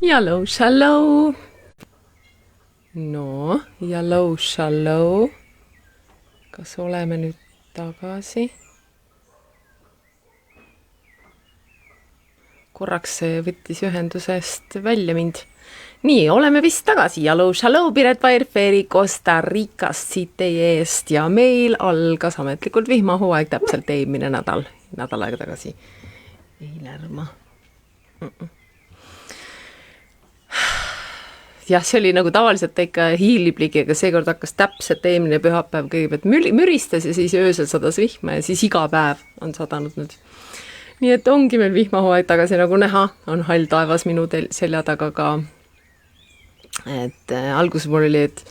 Yellow shallow. No, yellow shallow. Kas oleme nüüd tagasi? Korraks võttis ühendusest välja mind. Nii, oleme vist tagasi. Yellow shallow, Piret Vairferi Costa Ricast siit teie eest ja meil algas ametlikult vihmahooaeg täpselt eelmine nädal aega tagasi. Ei lärma. Jah, see oli nagu tavaliselt ikka hiilipligi, aga seekord hakkas täpselt eelmine pühapäev kõigepealt müristas ja siis öösel sadas vihma ja siis iga päev on sadanud nüüd. Nii et ongi meil vihmahooaeg tagasi, nagu näha, on hall taevas minu selja taga ka. Et alguses mul oli, et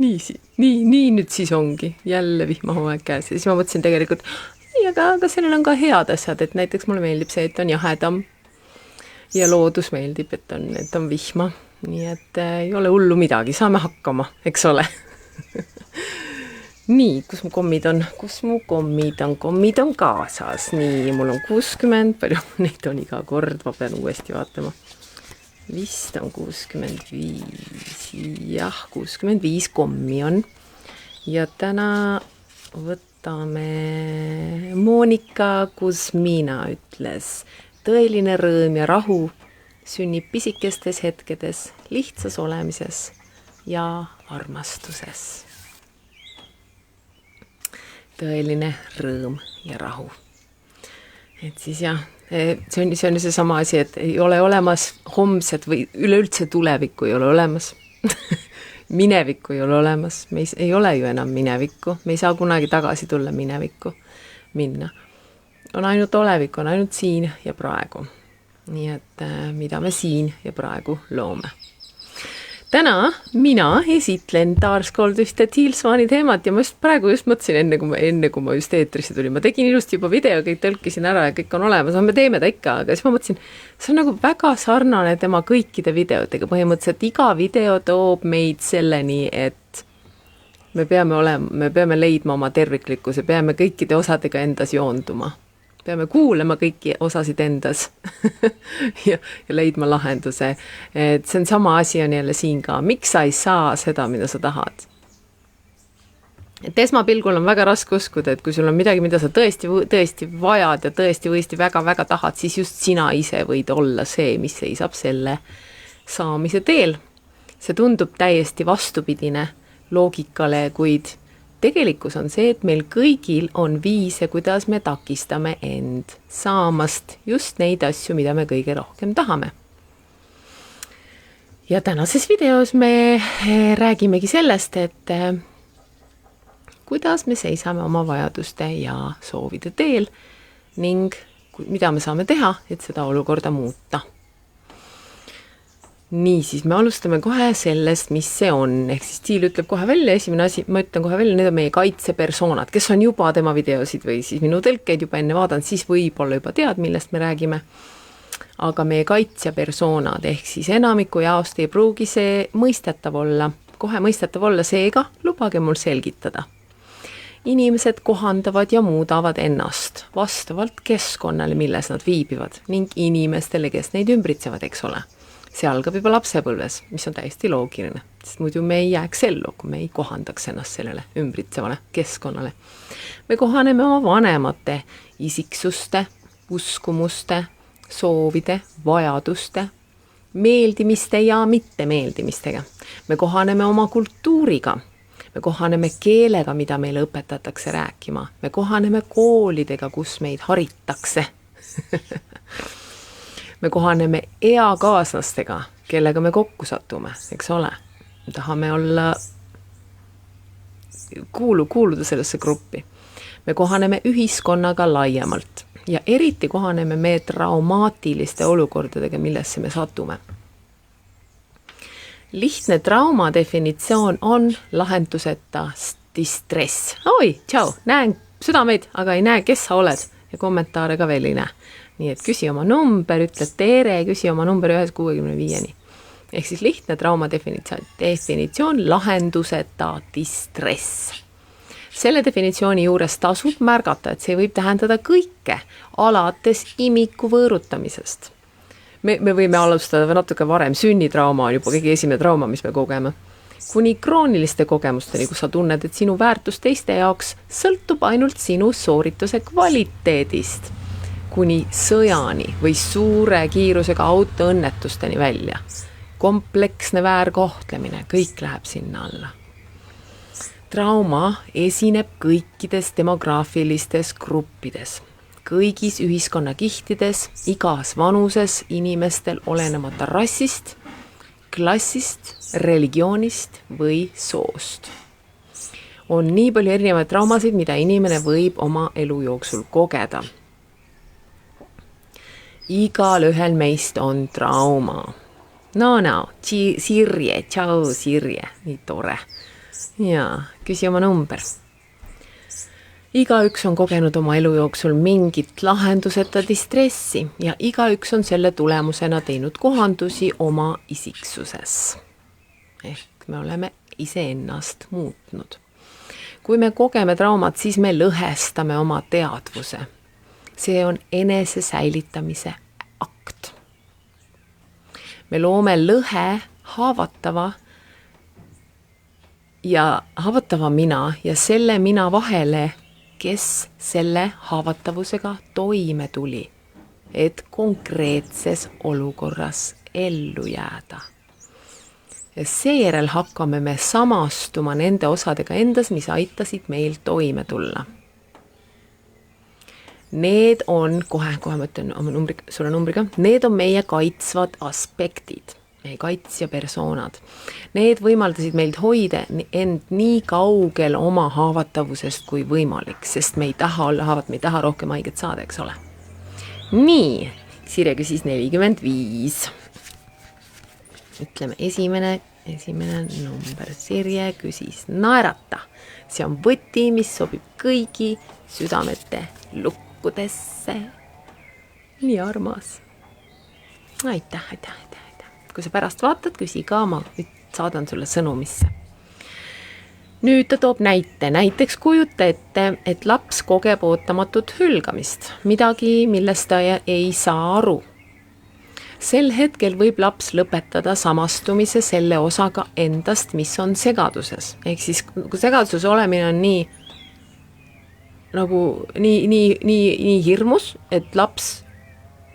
nii nüüd siis ongi jälle vihmahooaeg käes ja siis ma mõtlesin tegelikult, aga sellel on ka head asjad, et näiteks mulle meeldib see, et on jahedam ja loodus meeldib, et on vihma, nii et ei ole hullu midagi, saame hakkama, eks ole. Nii, kus mu kommid on? Kommid on kaasas. Nii, mul on 60, palju neid on iga kord, ma pean uuesti vaatama. Vist on 65, jah, 65 kommi on. Ja täna võtame Monika Kuzmina ütles, tõeline rõõm ja rahu sünnib pisikestes hetkedes, lihtsas olemises ja armastuses. Tõeline rõõm ja rahu. Et siis jah, see on see sama asi, et ei ole olemas homset või üleüldse tulevikku ei ole olemas. Minevikku ei ole olemas. Me ei ole ju enam minevikku. Me ei saa kunagi tagasi tulla minevikku minna. On ainult olevik, on ainult siin ja praegu. Nii et mida me siin ja praegu loome. Täna mina esitlen taarskold ühte Thielsvani teemat ja ma praegu just mõtlesin enne kui ma just eetrisse tulin. Ma tegin ilusti juba video, kõik tõlkisin ära ja kõik on olemas. Me teeme ta ikka, aga siis ma mõtlesin, see on nagu väga sarnane tema kõikide videotega. Põhimõtteliselt iga video toob meid selleni, et me peame leidma oma terviklikkuse, peame kõikide osadega endas joonduma. Peame kuulema kõiki osasid endas ja leidma lahenduse. Et see on sama asi on jälle siin ka. Miks sa ei saa seda, mida sa tahad? Et esmapilgul on väga raske uskuda, et kui sul on midagi, mida sa tõesti vajad ja tõesti väga tahad, siis just sina ise võid olla see, mis seisab selle saamise teel. See tundub täiesti vastupidine loogikale, kuid tegelikkus on see, et meil kõigil on viise, kuidas me takistame end saamast just neid asju, mida me kõige rohkem tahame. Ja tänases videos me räägimegi sellest, et kuidas me seisame oma vajaduste ja soovide teel ning mida me saame teha, et seda olukorda muuta. Nii, siis me alustame kohe sellest, mis see on. Ehk siis Thiel ütleb kohe välja, esimene asi, ma ütlen kohe välja, need on meie kaitsepersoonad, kes on juba tema videosid või siis minu tõlkeid juba enne vaadanud, siis võib-olla juba tead, millest me räägime. Aga meie kaitsepersoonad, ehk siis enamiku jaost ei pruugi see mõistetav olla, kohe mõistetav olla, seega lubage mul selgitada. Inimesed kohandavad ja muudavad ennast vastavalt keskkonnale, milles nad viibivad ning inimestele, kes neid ümbritsevad, eks ole. See algab juba lapsepõlves, mis on täiesti loogiline, sest muidu me ei jääks ellu, kui me ei kohandaks ennast sellele ümbritsevale keskkonnale. Me kohaneme oma vanemate isiksuste, uskumuste, soovide, vajaduste, meeldimiste ja mittemeeldimistega. Me kohaneme oma kultuuriga, me kohaneme keelega, mida meile õpetatakse rääkima, me kohaneme koolidega, kus meid haritakse. Me kohaneme eakaaslastega, kellega me kokku satume, eks ole. Me tahame olla, kuuluda sellesse gruppi. Me kohaneme ühiskonnaga laiemalt ja eriti kohaneme me traumaatiliste olukordadega, millesse me satume. Lihtne trauma definitsioon on lahenduseta distress. Oi, tšau, näen südameid, aga ei näe, kes sa oled ja kommentaare ka veel ei näe. Nii et küsi oma number, ütle tere, küsi oma number 165-ni. Ehk siis lihtne trauma definitsioon lahenduseta distress. Selle definitsiooni juures tasub märgata, et see võib tähendada kõike, alates imiku võõrutamisest. me võime alustada natuke varem, sünnitrauma on juba kõige esimene trauma, mis me kogeme. Kuni krooniliste kogemusteni, kus sa tunned, et sinu väärtus teiste jaoks sõltub ainult sinu soorituse kvaliteedist. Kuni sõjani või suure kiirusega autoõnnetusteni välja. Kompleksne väärkohtlemine, kõik läheb sinna alla. Trauma esineb kõikides demograafilistes gruppides, kõigis ühiskonnakihtides, igas vanuses inimestel olenemata rassist, klassist, religioonist või soost. On nii palju erinevaid traumasid, mida inimene võib oma elu jooksul kogeda. Igal ühel meist on trauma. No, Sirje, tšau Sirje, nii tore. Jaa, küsi oma number. Igaüks on kogenud oma elu jooksul mingit lahenduseta distressi ja igaüks on selle tulemusena teinud kohandusi oma isiksuses. Ehk me oleme iseennast muutnud. Kui me kogeme traumat, siis me lõhestame oma teadvuse. See on enese säilitamise akt. Me loome lõhe haavatava mina ja selle mina vahele, kes selle haavatavusega toime tuli, et konkreetses olukorras ellu jääda. Ja seejärel hakkame me samastuma nende osadega endas, mis aitasid meil toime tulla. Need on, kohe ma ütlen sulle numbriga, need on meie kaitsvad aspektid. Meie kaitsja persoonad. Need võimaldasid meilt hoida end nii kaugel oma haavatavusest kui võimalik, sest me ei taha olla haavat, me ei taha rohkem haiget saada, eks ole. Nii, Sirje küsis 45. Ütleme esimene number. Sirje küsis naerata. See on võti, mis sobib kõigi südamete lukkudesse. Nii armas. Aitäh. Kui sa pärast vaatad, küsi ka, ma saadan sulle sõnumisse. Nüüd ta toob näite. Näiteks kujuta ette, et laps kogeb ootamatut hülgamist. Midagi, millest ta ei saa aru. Sel hetkel võib laps lõpetada samastumise selle osaga endast, mis on segaduses. Ehk siis, kui segaduses olemine on nii hirmus, et laps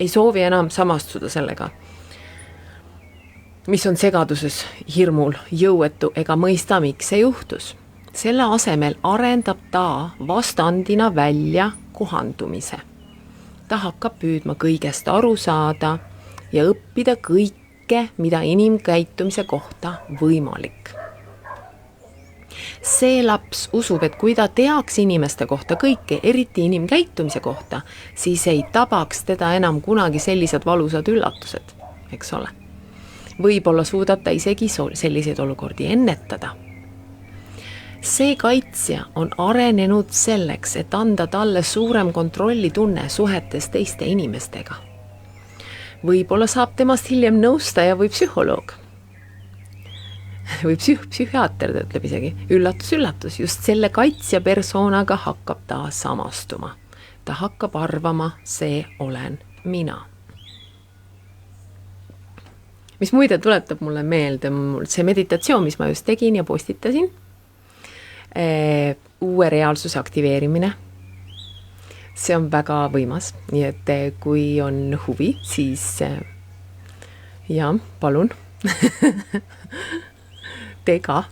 ei soovi enam samastuda sellega, mis on segaduses, hirmul, jõuetu ega mõista, miks see juhtus. Selle asemel arendab ta vastandina välja kohandumise. Ta hakkab püüdma kõigest aru saada ja õppida kõike, mida inimkäitumise kohta võimalik. See laps usub, et kui ta teaks inimeste kohta kõike, eriti inimkäitumise kohta, siis ei tabaks teda enam kunagi sellised valusad üllatused, eks ole. Võib-olla suudab ta isegi selliseid olukordi ennetada. See kaitsja on arenenud selleks, et anda talle suurem kontrollitunne suhetes teiste inimestega. Võib-olla saab temast hiljem nõustaja või psühholoog. Või psühhiaater, ta ütleb isegi. Üllatus, just selle kaitsja persoonaga hakkab ta samastuma. Ta hakkab arvama, see olen mina. Mis muide tuletab mulle meelde, see meditatsioon, mis ma just tegin ja postitasin, uue reaalsuse aktiveerimine, see on väga võimas, nii et kui on huvi, siis palun, tee ka.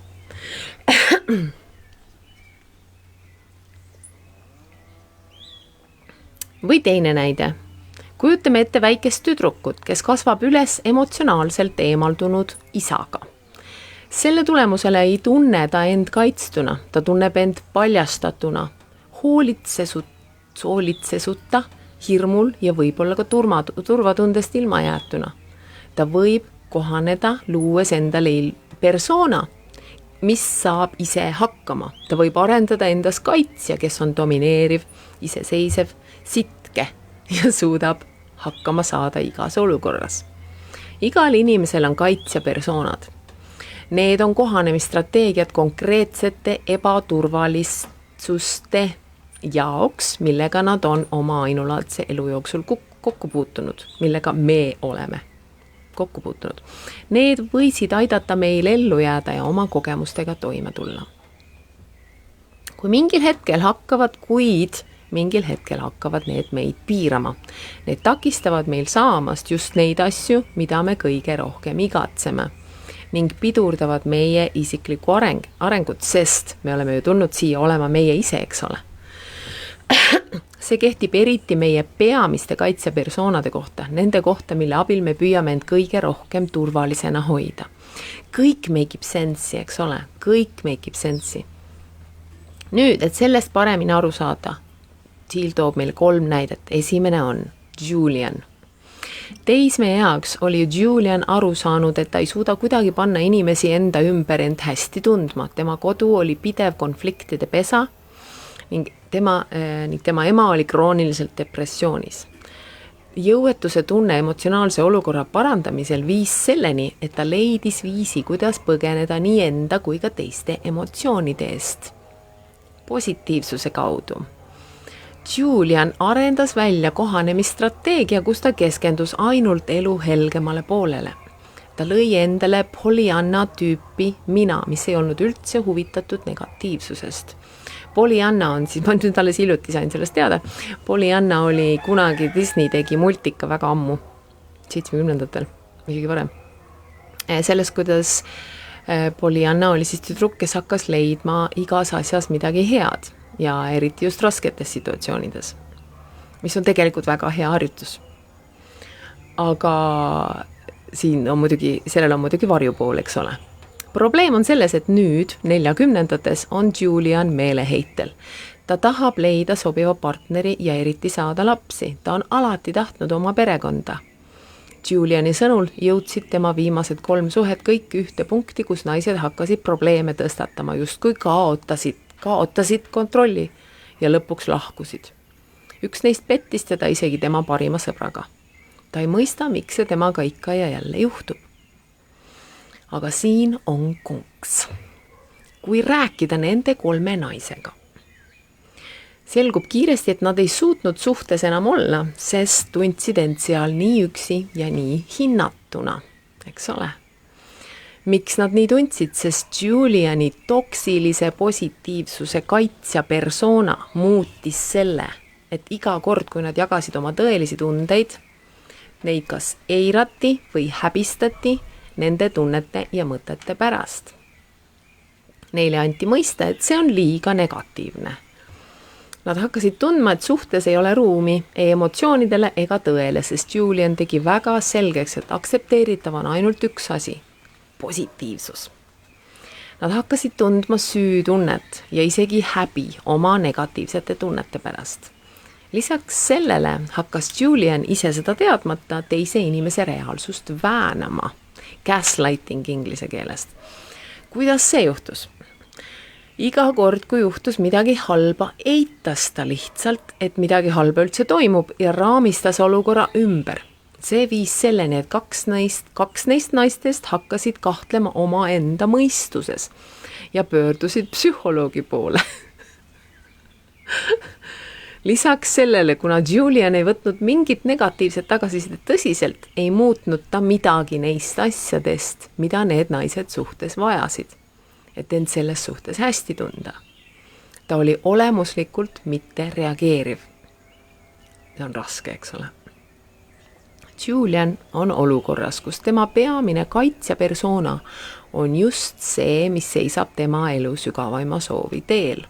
Või teine näide. Kujutame ette väikest tüdrukut, kes kasvab üles emotsionaalselt eemaldunud isaga. Selle tulemusele ei tunne ta end kaitstuna, ta tunneb end paljastatuna, hoolitsesuta, hirmul ja võib-olla ka turvatundest ilma jäetuna. Ta võib kohaneda, luues endale persona, mis saab ise hakkama. Ta võib arendada endas kaitsja, kes on domineeriv, iseseisev, sitke ja suudab hakkama saada igas olukorras. Igal inimesel on kaitsja persoonad. Need on kohanemisstrateegiad konkreetsete ebaturvalisuste jaoks, millega nad on oma ainulaadse elu jooksul kokku puutunud, millega me oleme kokku puutunud. Need võisid aidata meil ellu jääda ja oma kogemustega toime tulla. Kui mingil hetkel hakkavad need meid piirama. Need takistavad meil saamast just neid asju, mida me kõige rohkem igatseme ning pidurdavad meie isiklikku arengut, sest me oleme ju tulnud siia olema meie ise, eks ole. See kehtib eriti meie peamiste kaitsepersoonade kohta, nende kohta, mille abil me püüame end kõige rohkem turvalisena hoida. Kõik make sense'i, eks ole, kõik make sense'i. Nüüd, et sellest paremini aru saada, Jill toob meile 3 näidet. Esimene on Julian. Teisme jaoks oli Julian aru saanud, et ta ei suuda kuidagi panna inimesi enda ümber end hästi tundma. Tema kodu oli pidev konfliktide pesa ning tema ema oli krooniliselt depressioonis. Jõuetuse tunne emotsionaalse olukorra parandamisel viis selleni, et ta leidis viisi, kuidas põgeneda nii enda kui ka teiste emotsioonide eest. Positiivsuse kaudu. Julian arendas välja kohanemisstrateegia, kus ta keskendus ainult elu helgemale poolele. Ta lõi endale Pollyanna tüüpi mina, mis ei olnud üldse huvitatud negatiivsusest. Pollyanna on siis, ma nüüd alles hiljuti sain sellest teada, Pollyanna oli kunagi, Disney tegi multika väga ammu, 70-ndatel, isegi varem. Sellest, kuidas Pollyanna oli siis tüdruk, kes hakkas leidma igas asjas midagi head ja eriti just rasketes situatsioonides, mis on tegelikult väga hea harjutus. Aga sellel on muidugi varjupool, eks ole. Probleem on selles, et nüüd 40-ndates on Julian meeleheitel. Ta tahab leida sobiva partneri ja eriti saada lapsi. Ta on alati tahtnud oma perekonda. Juliani sõnul jõudsid tema viimased 3 suhet kõik ühte punkti, kus naised hakkasid probleeme tõstatama, justkui kaotasid kontrolli ja lõpuks lahkusid. Üks neist pettis teda isegi tema parima sõbraga. Ta ei mõista, miks see temaga ikka ja jälle juhtub. Aga siin on konks. Kui rääkida nende 3 naisega, selgub kiiresti, et nad ei suutnud suhtes enam olla, sest tundsid end seal nii üksi ja nii hinnatuna, eks ole. Miks nad nii tundsid? Sest Juliani toksilise positiivsuse kaitsja persona muutis selle, et iga kord, kui nad jagasid oma tõelisi tundeid, neid kas eirati või häbistati nende tunnete ja mõtete pärast. Neile anti mõista, et see on liiga negatiivne. Nad hakkasid tundma, et suhtes ei ole ruumi ei emotsioonidele ega tõele, sest Julian tegi väga selgeks, et aktsepteeritav on ainult üks asi, positiivsus. Nad hakkasid tundma süütunnet ja isegi häbi oma negatiivsete tunnete pärast. Lisaks sellele hakkas Julian ise seda teadmata teise inimese reaalsust väänama. Gaslighting inglise keelest. Kuidas see juhtus? Iga kord, kui juhtus midagi halba, eitas ta lihtsalt, et midagi halba üldse toimub ja raamistas olukorra ümber. See viis selleni, et kaks neist naistest hakkasid kahtlema oma enda mõistuses ja pöördusid psühholoogi poole. Lisaks sellele, kuna Julian ei võtnud mingit negatiivset tagasisidet tõsiselt, ei muutnud ta midagi neist asjadest, mida need naised suhtes vajasid, et end selles suhtes hästi tunda. Ta oli olemuslikult mitte reageeriv. See on raske, eks ole. Julian on olukorras, kus tema peamine kaitsja persona on just see, mis seisab tema elu sügavaima soovi teel.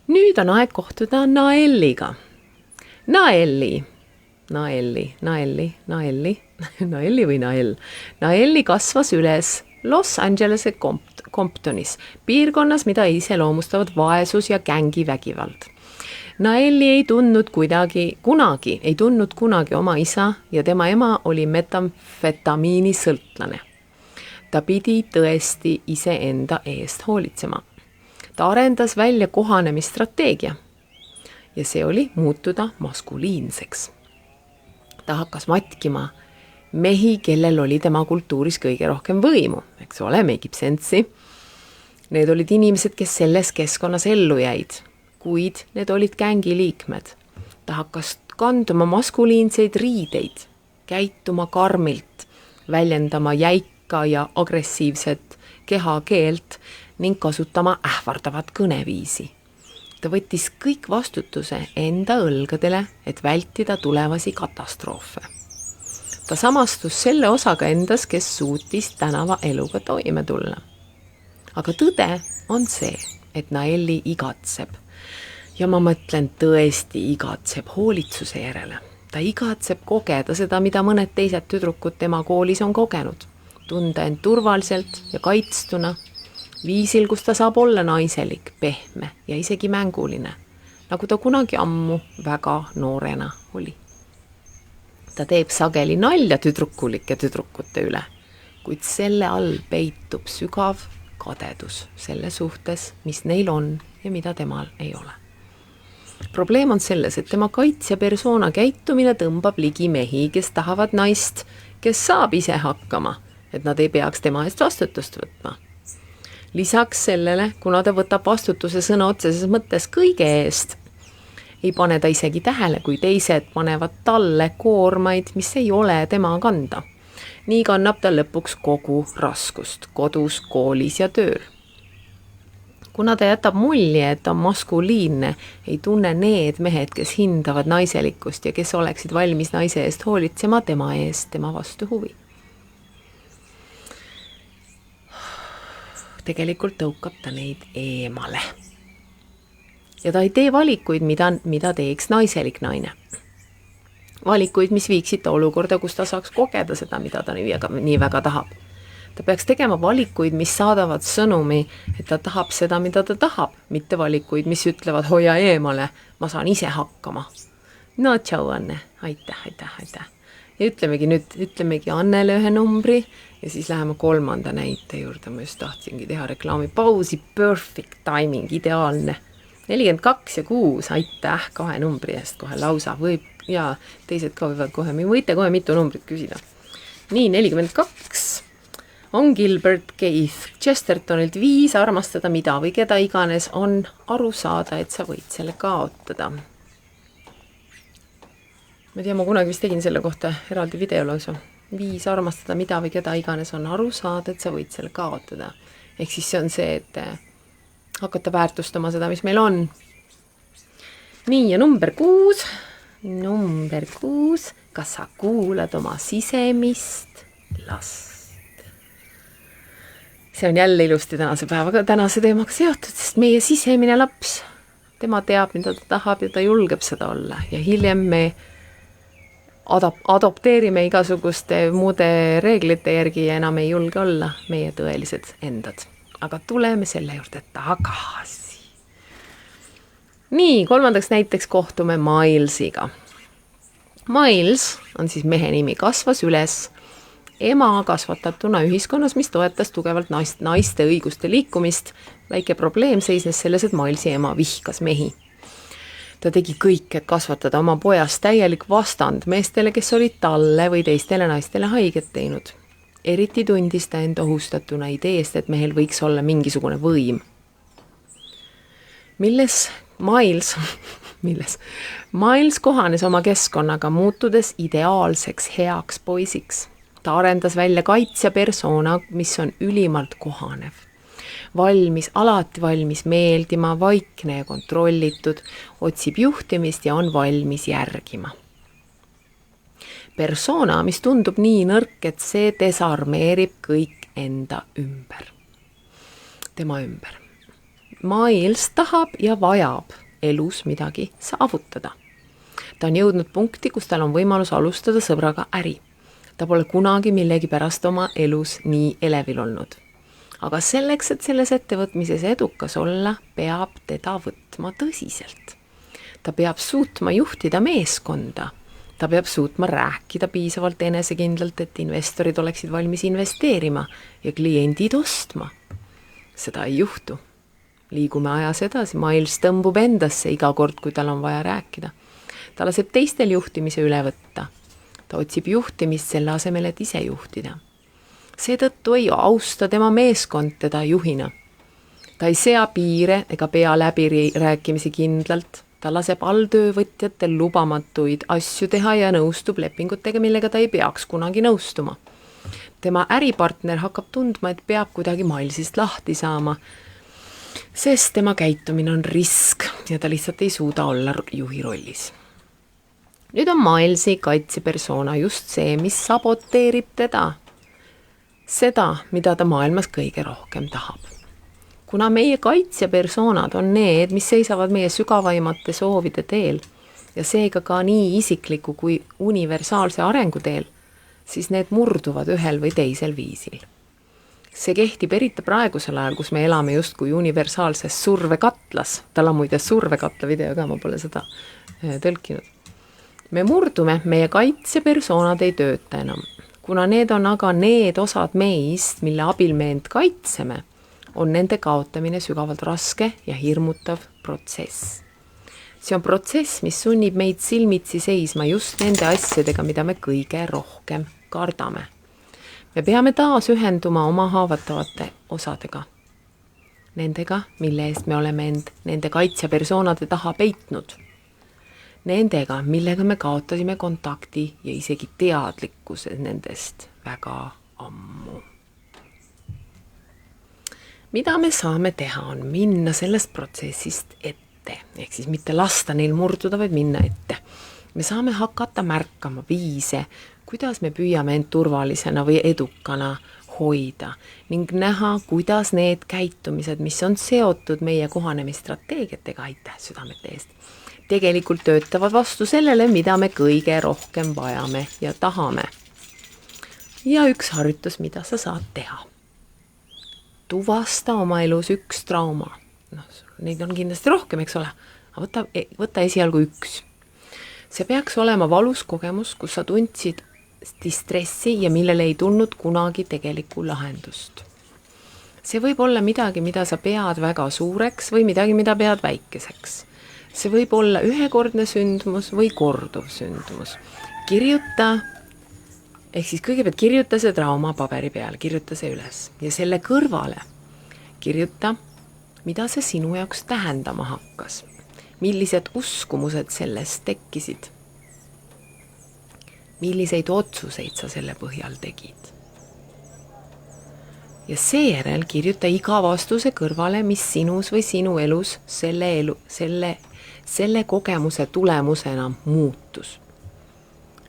Nüüd on aeg kohtuda Naelliga. Naelli või Nael. Naelli kasvas üles Los Angelese Comptonis, piirkonnas, mida iseloomustavad vaesus ja gängivägivald. Naelli ei tundnud kunagi oma isa ja tema ema oli metamfetamiini sõltlane. Ta pidi tõesti iseenda eest hoolitsema. Ta arendas välja kohanemisstrateegia ja see oli muutuda maskuliinseks. Ta hakkas matkima mehi, kellel oli tema kultuuris kõige rohkem võimu, eks ole, make sense'i. Need olid inimesed, kes selles keskkonnas ellu jäid, kuid need olid gängi liikmed. Ta hakkas kanduma maskuliinseid riideid käituma karmilt, väljendama jäika ja agressiivset kehakeelt ning kasutama ähvardavat kõneviisi. Ta võttis kõik vastutuse enda õlgadele, et vältida tulevasi katastroofe. Ta samastus selle osaga endas, kes suutis tänava eluga toime tulla. Aga tõde on see, et Naeli igatseb. Ja ma mõtlen tõesti igatseb hoolitsuse järele. Ta igatseb kogeda seda, mida mõned teised tüdrukud tema koolis on kogenud. Tunda end turvaliselt ja kaitstuna, viisil, kus ta saab olla naiselik, pehme ja isegi mänguline, nagu ta kunagi ammu väga noorena oli. Ta teeb sageli nalja tüdrukulike tüdrukute üle, kuid selle all peitub sügav kadedus selle suhtes, mis neil on ja mida temal ei ole. Probleem on selles, et tema kaitsja persona käitumine tõmbab ligi mehi, kes tahavad naist, kes saab ise hakkama, et nad ei peaks tema eest vastutust võtma. Lisaks sellele, kuna ta võtab vastutuse sõna otseses mõttes kõige eest, ei pane ta isegi tähele, kui teised panevad talle koormaid, mis ei ole tema kanda. Nii kannab ta lõpuks kogu raskust kodus, koolis ja tööl. Kuna ta jätab mulje, et on maskuliinne, ei tunne need mehed, kes hindavad naiselikkust ja kes oleksid valmis naise eest hoolitsema tema eest, tema vastu huvi. Tegelikult tõukab ta neid eemale. Ja ta ei tee valikuid, mida teeks naiselik naine. Valikuid, mis viiksid ta olukorda, kus ta saaks kogeda seda, mida ta nii väga tahab. Ta peaks tegema valikuid, mis saadavad sõnumi, et ta tahab seda, mida ta tahab, mitte valikuid, mis ütlevad hoia eemale, ma saan ise hakkama. No tšau, Anne, aitäh. Ja ütlemegi Annele ühe numbri ja siis läheme 3. näite juurde. Ma just tahtsingi teha reklaamipausi, perfect timing, ideaalne. 42 ja 6, aitäh 2 numbri eest kohe lausa võib ja teised ka võivad kohe, võite kohe mitu numbrit küsida. Nii, 42 on Gilbert Keith Chestertonilt 5 armastada mida või keda iganes on aru saada, et sa võid selle kaotada. Ma tea, ma kunagi vist tegin selle kohta eraldi videolausa. 5 armastada mida või keda iganes on aru saada, et sa võid selle kaotada. Ehk siis see on see, et hakata väärtustama seda, mis meil on. Nii, ja number 6. Kas sa kuulad oma sisemist last? See on jälle ilusti tänase teemaga seotud, sest meie sisemine laps, tema teab, mida ta tahab ja ta julgeb seda olla. Ja hiljem me adopteerime igasuguste muude reeglite järgi ja enam ei julge olla meie tõelised endad. Aga tuleme selle juurde tagasi. Nii, 3. näiteks kohtume Milesiga. Miles on siis mehe nimi, kasvas üles ema kasvatatuna ühiskonnas, mis toetas tugevalt naiste õiguste liikumist. Väike probleem seisnes selles, et Milesi ema vihkas mehi. Ta tegi kõik, et kasvatada oma pojast täielik vastand meestele, kes olid talle või teistele naistele haiget teinud. Eriti tundis ta end ohustatuna ideest, et mehel võiks olla mingisugune võim. Miles kohanes oma keskkonnaga, muutudes ideaalseks heaks poisiks. Ta arendas välja kaitsja persona, mis on ülimalt kohanev. Alati valmis meeldima, vaikne ja kontrollitud, otsib juhtimist ja on valmis järgima. Persona, mis tundub nii nõrk, et see desarmeerib kõik enda ümber. Tema ümber. Miles tahab ja vajab elus midagi saavutada. Ta on jõudnud punkti, kus tal on võimalus alustada sõbraga äri. Ta pole kunagi millegi pärast oma elus nii elevil olnud. Aga selleks, et selles ettevõtmises edukas olla, peab teda võtma tõsiselt. Ta peab suutma juhtida meeskonda. Ta peab suutma rääkida piisavalt enesekindlalt, et investorid oleksid valmis investeerima ja kliendid ostma. Seda ei juhtu. Liigume ajas edasi, Miles tõmbub endasse iga kord, kui tal on vaja rääkida. Ta laseb teistel juhtimise üle võtta. Ta otsib juhtimist selle asemel, et ise juhtida. Seetõttu ei austa tema meeskond teda juhina. Ta ei sea piire ega pea läbi rääkimisi kindlalt. ta laseb alltöövõtjatel lubamatuid asju teha ja nõustub lepingutega, millega ta ei peaks kunagi nõustuma. Tema äripartner hakkab tundma, et peab kuidagi Milesist lahti saama, sest tema käitumine on risk ja ta lihtsalt ei suuda olla juhi rollis. Nüüd on Milesi kaitsepersona just see, mis saboteerib teda. Seda, mida ta maailmas kõige rohkem tahab. Kuna meie kaitsepersonad on need, mis seisavad meie sügavaimate soovide teel ja seega ka nii isikliku kui universaalse arengu teel, siis need murduvad ühel või teisel viisil. See kehtib eriti praegusel ajal, kus me elame justkui universaalses survekatlas. Tal on muide survekatla video ka, ma pole seda tõlkinud. Me murdume, meie kaitsepersonad ei tööta enam. Kuna need on aga need osad meist, mille abil me end kaitseme, on nende kaotamine sügavalt raske ja hirmutav protsess. See on protsess, mis sunnib meid silmitsi seisma just nende asjadega, mida me kõige rohkem kardame. Me peame taas ühenduma oma haavatavate osadega. Nendega, mille eest me oleme end nende kaitsepersonade taha peitnud. Nendega, millega me kaotasime kontakti ja isegi teadlikkuse nendest väga ammu. Mida me saame teha, on minna sellest protsessist ette, ehk siis mitte lasta neil murduda, vaid minna ette. Me saame hakata märkama viise, kuidas me püüame end turvalisena või edukana hoida ning näha, kuidas need käitumised, mis on seotud meie kohanemisstrateegiatega, aitäh südamete eest, tegelikult töötavad vastu sellele, mida me kõige rohkem vajame ja tahame. Ja üks harjutus, mida sa saad teha. Tuvasta oma elus üks trauma. Neid on kindlasti rohkem, eks ole. Võta esialgu üks. See peaks olema valus kogemus, kus sa tundsid distressi ja millele ei tulnud kunagi tegelikku lahendust. See võib olla midagi, mida sa pead väga suureks või midagi, mida pead väikeseks. See võib olla ühekordne sündmus või korduv sündmus. Kirjuta, ehk siis kõigepealt kirjuta see trauma paberi peal, kirjuta see üles. Ja selle kõrvale kirjuta, mida see sinu jaoks tähendama hakkas. Millised uskumused sellest tekkisid. Milliseid otsuseid sa selle põhjal tegid. Ja seejärel kirjuta iga vastuse kõrvale, mis sinus või sinu elus selle kogemuse tulemusena muutus.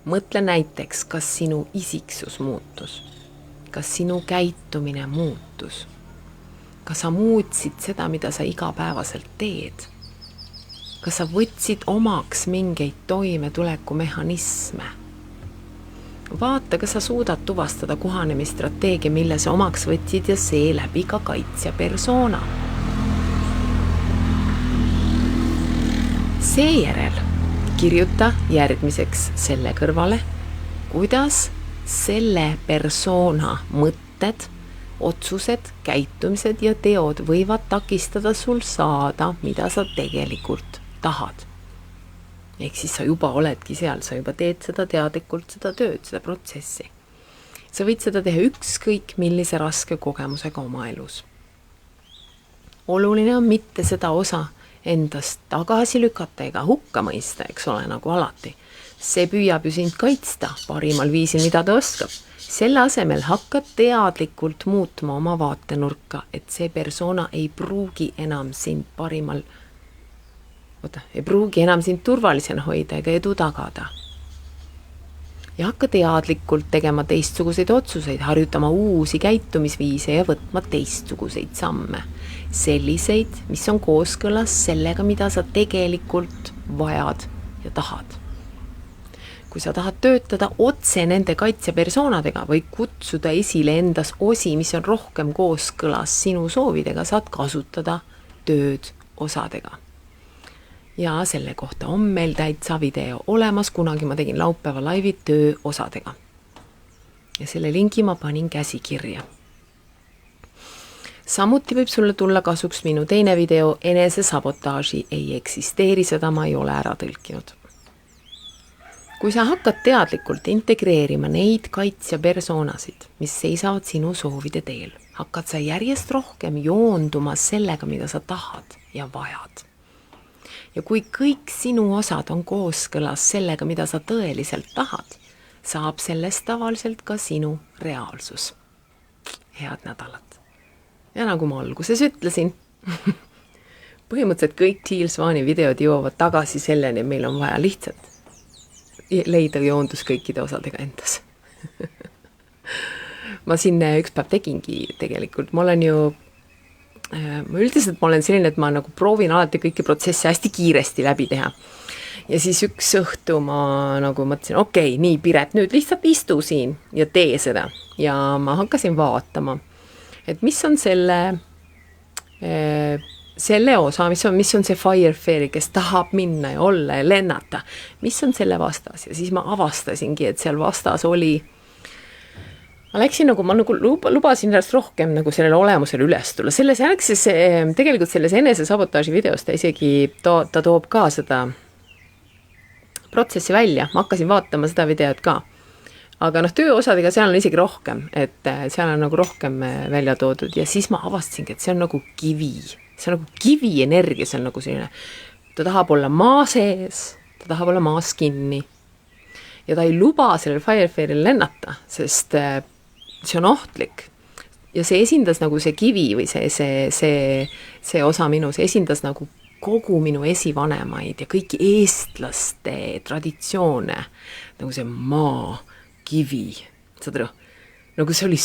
Mõtle näiteks, kas sinu isiksus muutus, kas sinu käitumine muutus, kas sa muutsid seda, mida sa igapäevaselt teed, kas sa võtsid omaks mingeid toimetulekumehhanisme. Vaata, kas sa suudad tuvastada kohanemisstrateegia, mille sa omaks võtsid ja seeläbi ka kaitsja persona. Seejärel kirjuta järgmiseks selle kõrvale, kuidas selle persona mõtted, otsused, käitumised ja teod võivad takistada sul saada, mida sa tegelikult tahad. Ehk siis sa juba oledki seal, sa juba teed seda teadlikult, seda tööd, seda protsessi. Sa võid seda teha ükskõik millise raske kogemusega oma elus. Oluline on mitte seda osa endast tagasi lükata ega hukka mõista, eks ole, nagu alati. See püüab ju sind kaitsta parimal viisil, mida ta oskab. Selle asemel hakkad teadlikult muutma oma vaatenurka, et see persona ei pruugi enam sind turvalisena hoida ega edu tagada. Ja hakka teadlikult tegema teistsuguseid otsuseid, harjutama uusi käitumisviise ja võtma teistsuguseid samme. Selliseid, mis on kooskõlas sellega, mida sa tegelikult vajad ja tahad. Kui sa tahad töötada otse nende kaitsepersonadega või kutsuda esile endas osi, mis on rohkem kooskõlas sinu soovidega, saad kasutada tööd osadega. Ja selle kohta on meil täitsa video olemas, kunagi ma tegin laupäeva laivi töö osadega. Ja selle linki ma panin käsikirja. Samuti võib sulle tulla kasuks minu teine video, enese sabotaaži ei eksisteeri, seda ma ei ole ära tõlkinud. Kui sa hakkad teadlikult integreerima neid kaitsja persoonasid, mis seisavad sinu soovide teel, hakkad sa järjest rohkem joonduma sellega, mida sa tahad ja vajad. Ja kui kõik sinu osad on kooskõlas sellega, mida sa tõeliselt tahad, saab sellest tavaliselt ka sinu reaalsus. Head nädalat. Ja nagu ma alguses ütlesin, põhimõtteliselt kõik Teal Swani videod jõuavad tagasi selleni, meil on vaja lihtsalt leida joondus kõikide osadega endas. Ma siin üks päev tegingi tegelikult, ma olen ju, üldiselt ma olen selline, et ma nagu proovin alati kõiki protsesse hästi kiiresti läbi teha. Ja siis üks õhtu ma nagu mõtlesin, okei, nii Piret, nüüd lihtsalt istu siin ja tee seda. Ja ma hakkasin vaatama, et mis on selle osa, mis on see Fire Fairy, kes tahab minna ja olla ja lennata, mis on selle vastas. Ja siis ma avastasingi, et seal vastas oli, ma läksin nagu, ma nagu lubasin sellest rohkem nagu sellele olemusele üles tulla. Selles järgses, tegelikult selles enesesabotaaži videos ta isegi, ta toob ka seda protsessi välja. Ma hakkasin vaatama seda videot ka. Aga tööosadega seal on isegi rohkem, et seal on nagu rohkem välja toodud ja siis ma avastasingi, et see on nagu kivi. See on nagu kivi energia, see on nagu selline, ta tahab olla maa sees, ta tahab olla maas kinni ja ta ei luba sellel Fire Fairil lennata, sest see on ohtlik. Ja see esindas nagu see kivi või see osa minus esindas nagu kogu minu esivanemaid ja kõiki eestlaste traditsioone, nagu see maa, kivi, saad aru? Nagu see oli,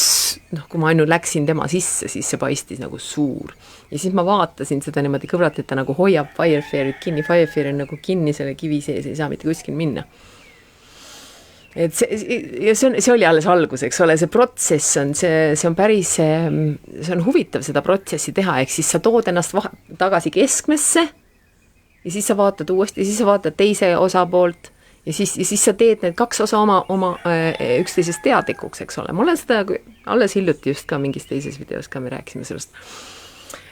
kui ma ainult läksin tema sisse, siis see paistis nagu suur. Ja siis ma vaatasin seda niimoodi kõvrat, et ta nagu hoiab Fire Fairit kinni. Fire Fair on nagu kinni selle kivi sees, ei saa mitte kuskil minna. Et see oli alles algus, eks ole, see protsess on, see on päris, see on huvitav seda protsessi teha, ehk siis sa tood ennast tagasi keskmesse ja siis sa vaatad uuesti, ja siis sa vaatad teise osapoolt ja siis sa teed need kaks osa oma üksteisest teadlikuks, eks ole. Ma olen seda alles hiljuti just ka mingis teises videos ka me rääkisime sellest.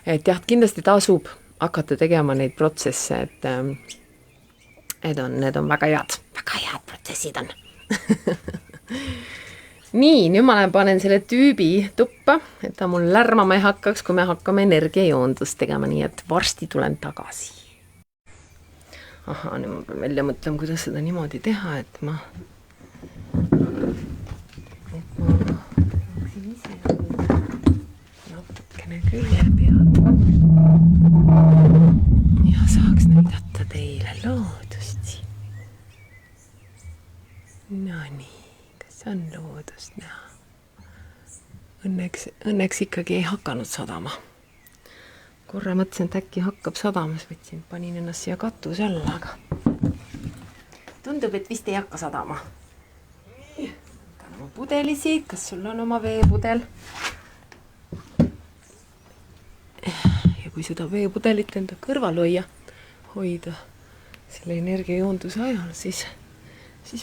Et jah, kindlasti tasub hakata tegema neid protsesse, et need on väga head protsessid on. Nii, nüüd ma panen selle tüübi tuppa, et ta mul lärmama ei hakkaks, kui me hakkame energiajoondust tegema, nii et varsti tulen tagasi. Aha, nüüd ma pean välja mõtlema, kuidas seda niimoodi teha, et ma ise natukene külje pealt ja saaks näidata teile loodust siin. No nii, kas on loodust näha? Õnneks ikkagi ei hakanud sadama. Korra mõtlesin, et äkki hakkab sadamas, panin ennast siia katuse alla, aga tundub, et vist ei hakka sadama. Võtan oma pudeli siit, kas sul on oma veepudel? Ja kui seda veepudelit enda kõrval hoida selle energiajoonduse ajal, siis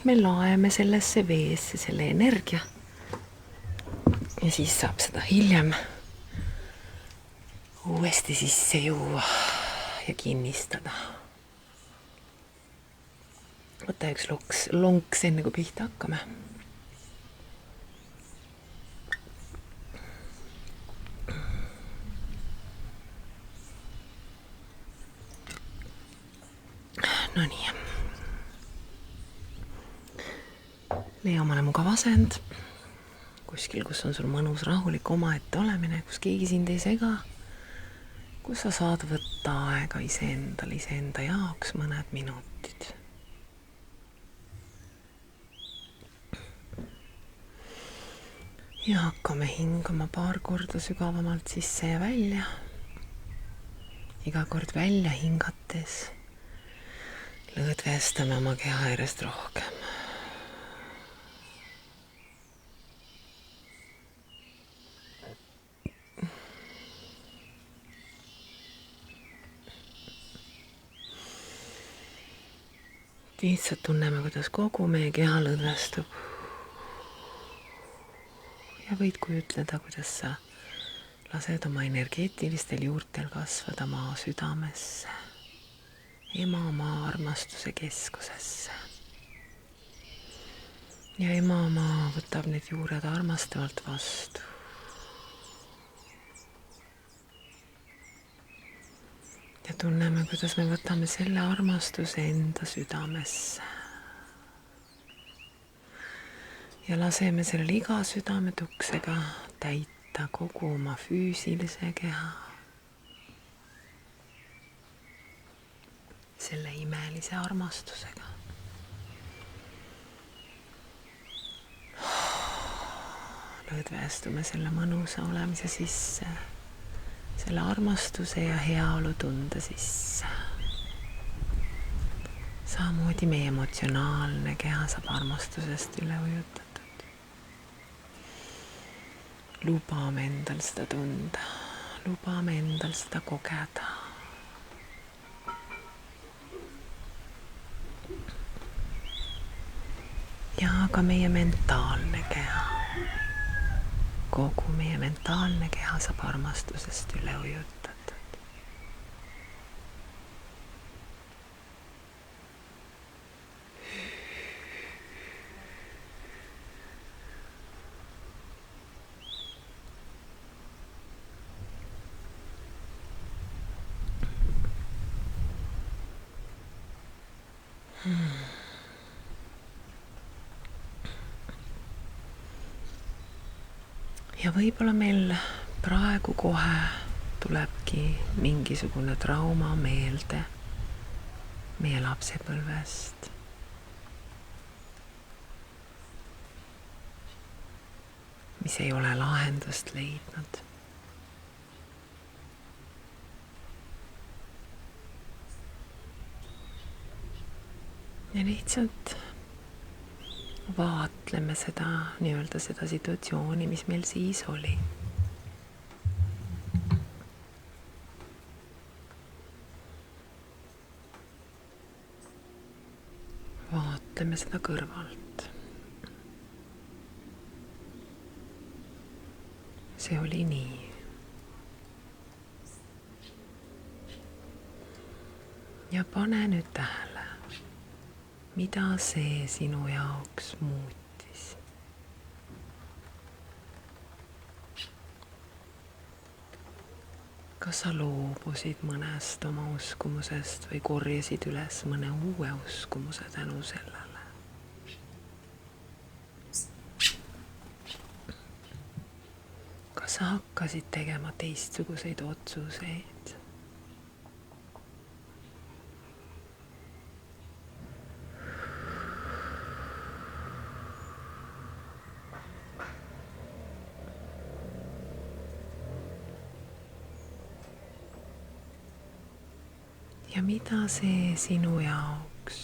me laeme sellesse veesse selle energia ja siis saab seda hiljem uuesti sisse juua ja kinnistada. Võta üks lonks enne kui pihta hakkame. No nii. Leia omale mugav asend. Kuskil, kus on sul mõnus rahulik omaette olemine, kus keegi sind ei sega. Kus sa saad võtta aega iseenda jaoks mõned minutid. Ja hakkame hingama paar korda sügavamalt sisse ja välja. Iga kord välja hingates lõdvestame oma keha järjest rohkem. Lihtsalt tunneme, kuidas kogu meie keha lõdvestub. Ja võid kujutleda, kuidas sa lased oma energeetilistel juurtel kasvada maa südamesse, ema oma armastuse keskusesse. Ja ema oma võtab need juured armastavalt vastu. Ja tunneme, kuidas me võtame selle armastuse enda südamesse. Ja laseme sellel iga südametuksega täita kogu oma füüsilise keha. Selle imelise armastusega. Lõdvestume selle mõnusa olemise sisse. Selle armastuse ja heaolu tunde sisse. Samamoodi meie emotsionaalne keha saab armastusest üle ujutatud. Lubame endal seda tunda. Lubame endal seda kogeda. Ja ka meie mentaalne keha. Kogu meie mentaalne keha saab armastusest üle ujutatud. Ja võib-olla meil praegu kohe tulebki mingisugune trauma meelde meie lapsepõlvest. Mis ei ole lahendust leidnud. Ja lihtsalt vaatleme seda situatsiooni, mis meil siis oli. Vaatleme seda kõrvalt. See oli nii. Ja pane nüüd tähele, mida see sinu jaoks muutis. Kas sa loobusid mõnest oma uskumusest või korjasid üles mõne uue uskumuse tänu sellele? Kas sa hakkasid tegema teistsuguseid otsuseid? Ja mida see sinu jaoks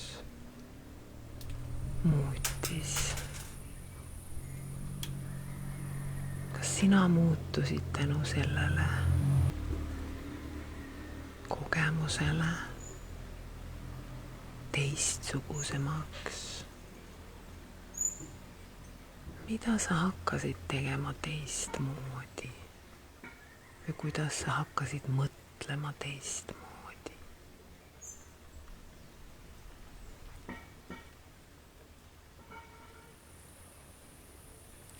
muutis? Kas sina muutusid tänu sellele kogemusele teistsugusemaks? Mida sa hakkasid tegema teistmoodi? Või kuidas sa hakkasid mõtlema teistmoodi?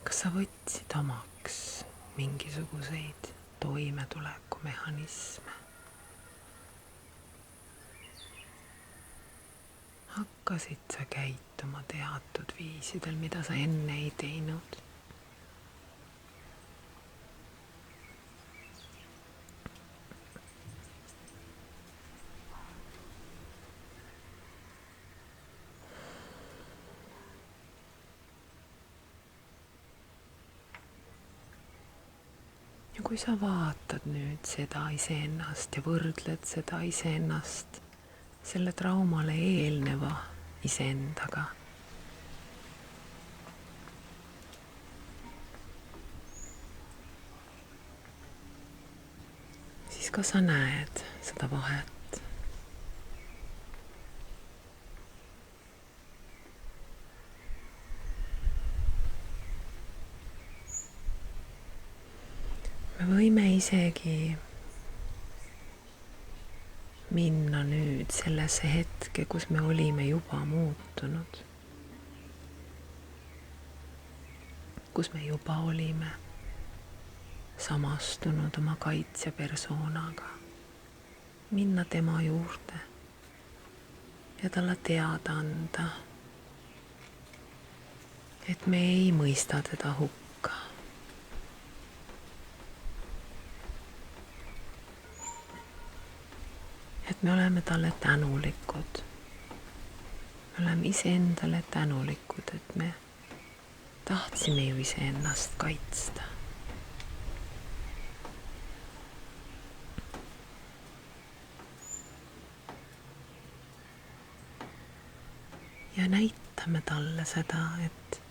Kas sa võtsid omaks mingisuguseid toimetulekumehhanisme? Hakkasid sa käituma teatud viisidel, mida sa enne ei teinud? Ja kui sa vaatad nüüd seda iseennast ja võrdled seda iseennast selle traumale eelneva iseendaga, siis ka sa näed seda vahet. Me võime isegi minna nüüd sellesse hetke, kus me olime juba muutunud. Kus me juba olime samastunud oma kaitsjapersoonaga. minna tema juurde ja talle teada anda, et me ei mõista teda hukka. Et me oleme talle tänulikud. Me oleme iseendale tänulikud, et me tahtsime ju iseennast kaitsta. Ja näitame talle seda, et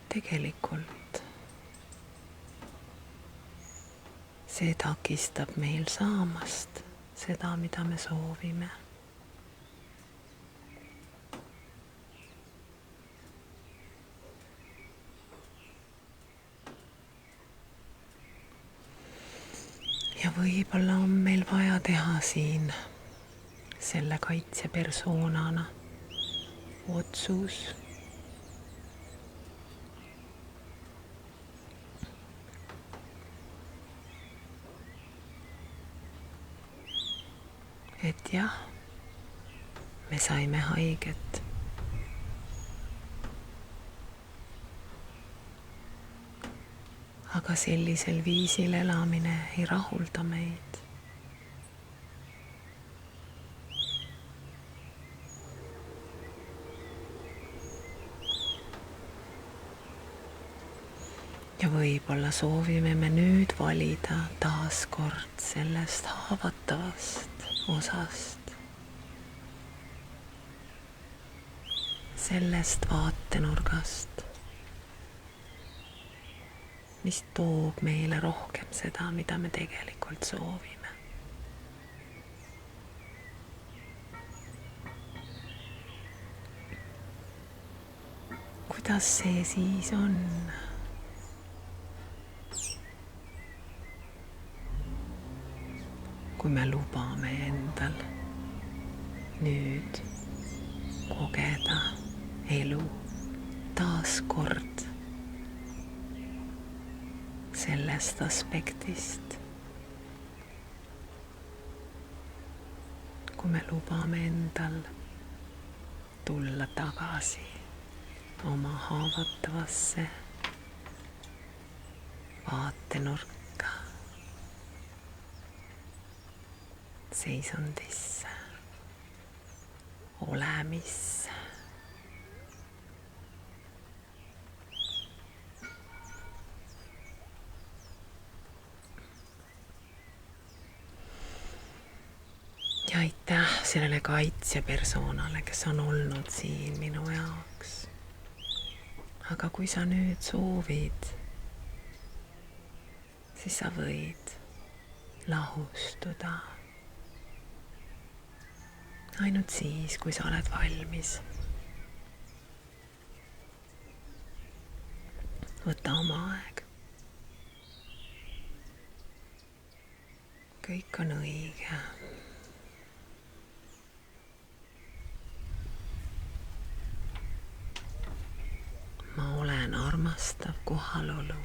tegelikult see takistab meil saamast seda, mida me soovime. Ja võib-olla on meil vaja teha siin selle kaitsepersoonana otsus, et jah, me saime haiget. Aga sellisel viisil elamine ei rahulda meid. Ja võib-olla soovime me nüüd valida taas kord sellest haavatavast osast, sellest vaatenurgast, mis toob meile rohkem seda, mida me tegelikult soovime. Kuidas see siis on? Kui me lubame endal nüüd kogeda elu taas kord sellest aspektist, kui me lubame endal tulla tagasi oma haavatavasse vaatenurka, seisundisse, olemisse. Ja aitäh sellele kaitsepersoonale, kes on olnud siin minu jaoks. Aga kui sa nüüd soovid, siis sa võid lahustuda. Ainult siis, kui sa oled valmis. Võta oma aeg. Kõik on õige. Ma olen armastav kohalolu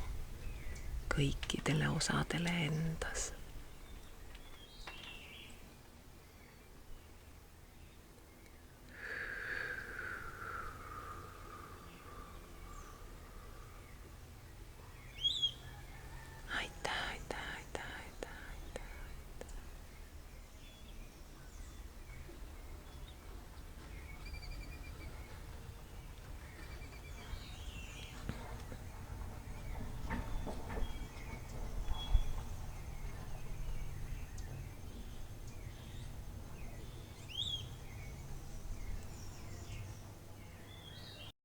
kõikidele osadele endas.